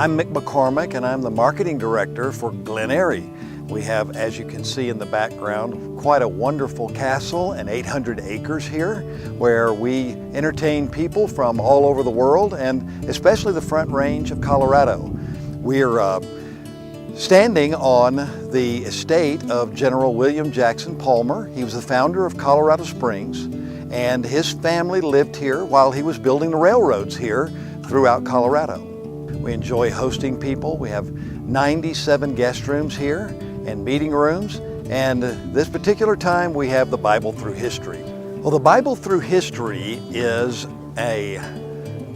I'm Mick McCormick, and I'm the Marketing Director for Glen Eyrie. We have, as you can see in the background, quite a wonderful castle and 800 acres here, where we entertain people from all over the world, and especially the Front Range of Colorado. We're standing on the estate of General William Jackson Palmer. He was the founder of Colorado Springs, and his family lived here while he was building the railroads here throughout Colorado. We enjoy hosting people. We have 97 guest rooms here and meeting rooms, and this particular time we have the Bible Through History. Well, the Bible Through History is a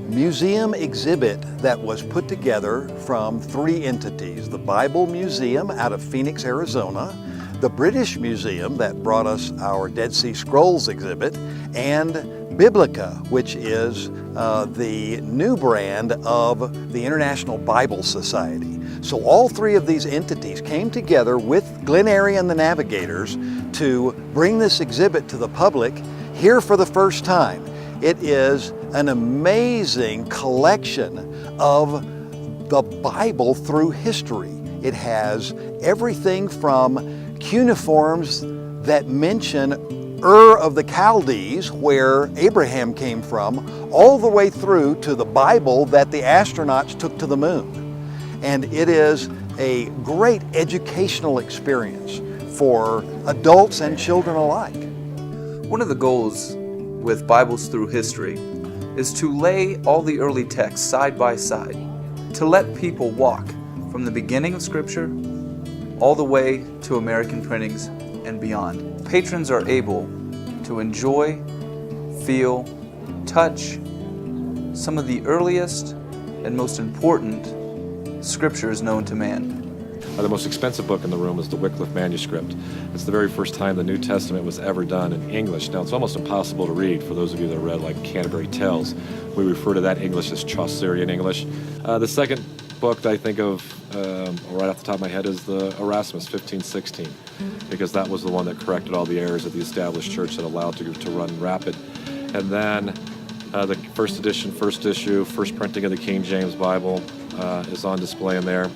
museum exhibit that was put together from three entities: the Bible Museum out of Phoenix, Arizona, the British Museum that brought us our Dead Sea Scrolls exhibit, and Biblica, which is the new brand of the International Bible Society. So all three of these entities came together with Glen Eyrie and the Navigators to bring this exhibit to the public here for the first time. It is an amazing collection of the Bible through history. It has everything from cuneiforms that mention Ur of the Chaldees, where Abraham came from, all the way through to the Bible that the astronauts took to the moon. And it is a great educational experience for adults and children alike. One of the goals with Bibles Through History is to lay all the early texts side by side, to let people walk from the beginning of Scripture all the way to American printings and beyond. Patrons are able to enjoy, feel, touch some of the earliest and most important scriptures known to man. The most expensive book in the room is the Wycliffe manuscript. It's the very first time the New Testament was ever done in English. Now, it's almost impossible to read for those of you that read like Canterbury Tales. We refer to that English as Chaucerian English. The second book that I think of right off the top of my head is the Erasmus 1516, because that was the one that corrected all the errors of the established church that allowed it to run rapid. And then the first edition, first issue, first printing of the King James Bible is on display in there.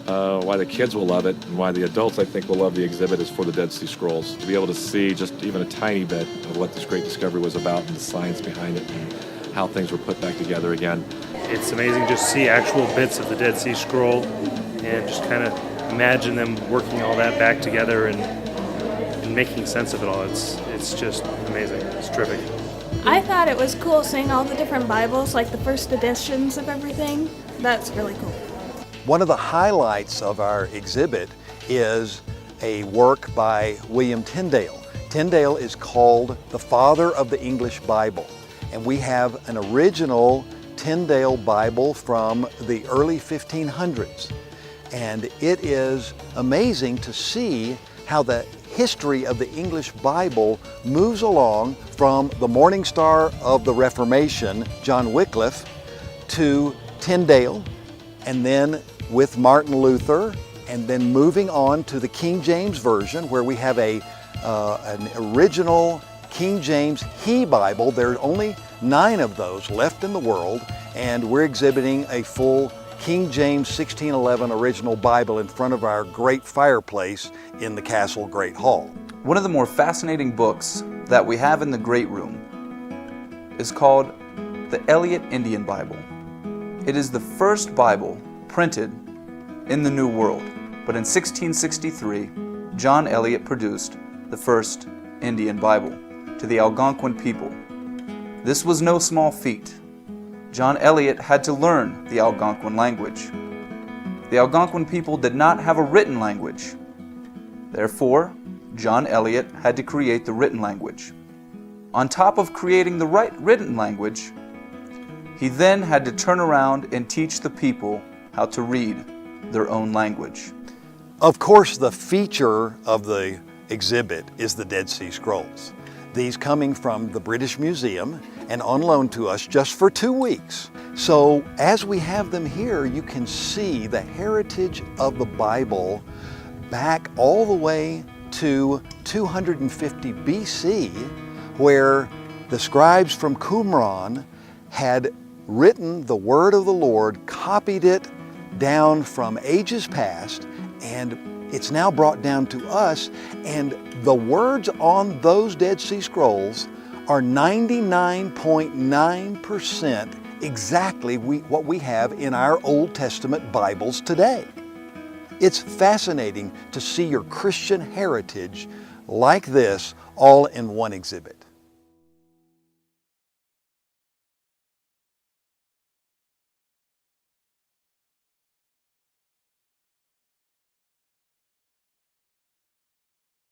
Why the kids will love it and why the adults, I think, will love the exhibit is for the Dead Sea Scrolls. To be able to see just even a tiny bit of what this great discovery was about and the science behind it and how things were put back together again. It's amazing just to see actual bits of the Dead Sea Scroll and just kind of imagine them working all that back together and making sense of it all. It's just amazing. It's terrific. I thought it was cool seeing all the different Bibles, like the first editions of everything. That's really cool. One of the highlights of our exhibit is a work by William Tyndale. Tyndale is called the father of the English Bible, and we have an original Tyndale Bible from the early 1500s. And it is amazing to see how the history of the English Bible moves along from the Morning Star of the Reformation, John Wycliffe, to Tyndale, and then with Martin Luther, and then moving on to the King James Version, where we have an original King James He Bible. There are only 9 of those left in the world, and we're exhibiting a full King James 1611 original Bible in front of our great fireplace in the Castle Great Hall. One of the more fascinating books that we have in the Great Room is called the Eliot Indian Bible. It is the first Bible printed in the New World, but in 1663, John Eliot produced the first Indian Bible to the Algonquin people. This was no small feat. John Eliot had to learn the Algonquin language. The Algonquin people did not have a written language. Therefore, John Eliot had to create the written language. On top of creating the written language, he then had to turn around and teach the people how to read their own language. Of course, the feature of the exhibit is the Dead Sea Scrolls. These coming from the British Museum and on loan to us just for 2 weeks. So as we have them here, you can see the heritage of the Bible back all the way to 250 BC, where the scribes from Qumran had written the word of the Lord, copied it, down from ages past, and it's now brought down to us, and the words on those Dead Sea Scrolls are 99.9% exactly what we have in our Old Testament Bibles today. It's fascinating to see your Christian heritage like this all in one exhibit.